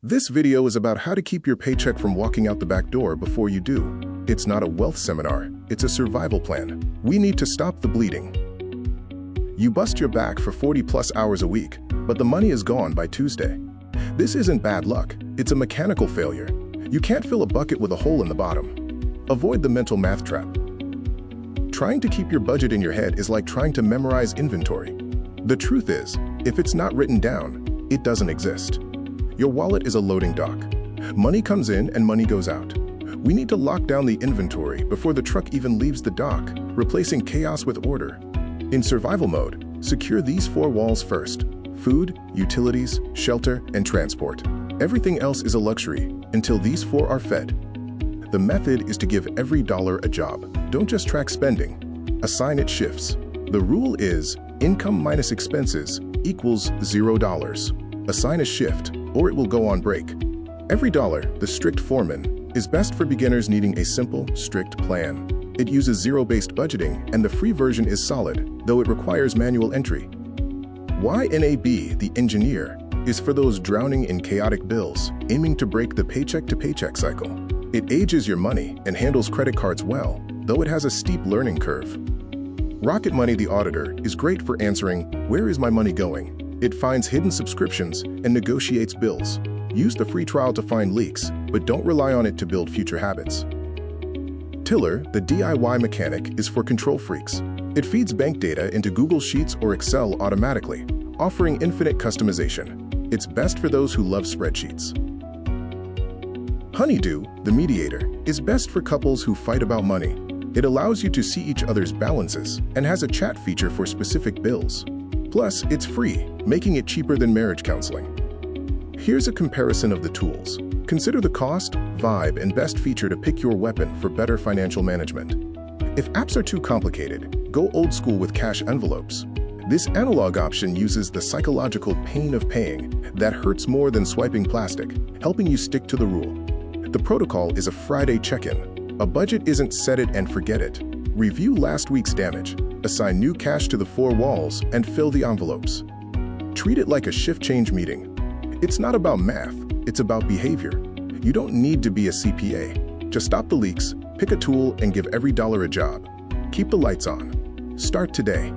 This video is about how to keep your paycheck from walking out the back door before you do. It's not a wealth seminar, it's a survival plan. We need to stop the bleeding. You bust your back for 40+ hours a week, but the money is gone by Tuesday. This isn't bad luck, it's a mechanical failure. You can't fill a bucket with a hole in the bottom. Avoid the mental math trap. Trying to keep your budget in your head is like trying to memorize inventory. The truth is, if it's not written down, it doesn't exist. Your wallet is a loading dock. Money comes in and money goes out. We need to lock down the inventory before the truck even leaves the dock, replacing chaos with order. In survival mode, secure these 4 walls first: food, utilities, shelter, and transport. Everything else is a luxury until these 4 are fed. The method is to give every dollar a job. Don't just track spending. Assign it shifts. The rule is income minus expenses equals $0. Assign a shift, or it will go on break. Every dollar, the strict foreman, is best for beginners needing a simple, strict plan. It uses zero-based budgeting, and the free version is solid, though it requires manual entry. YNAB, the engineer, is for those drowning in chaotic bills, aiming to break the paycheck-to-paycheck cycle. It ages your money and handles credit cards well, though it has a steep learning curve. Rocket Money, the auditor, is great for answering, "Where is my money going?" It finds hidden subscriptions and negotiates bills. Use the free trial to find leaks, but don't rely on it to build future habits. Tiller, the DIY mechanic, is for control freaks. It feeds bank data into Google Sheets or Excel automatically, offering infinite customization. It's best for those who love spreadsheets. Honeydew, the mediator, is best for couples who fight about money. It allows you to see each other's balances and has a chat feature for specific bills. Plus, it's free, making it cheaper than marriage counseling. Here's a comparison of the tools. Consider the cost, vibe, and best feature to pick your weapon for better financial management. If apps are too complicated, go old school with cash envelopes. This analog option uses the psychological pain of paying that hurts more than swiping plastic, helping you stick to the rule. The protocol is a Friday check-in. A budget isn't set it and forget it. Review last week's damage, assign new cash to the 4 walls, and fill the envelopes. Treat it like a shift change meeting. It's not about math, it's about behavior. You don't need to be a CPA. Just stop the leaks, pick a tool, and give every dollar a job. Keep the lights on. Start today.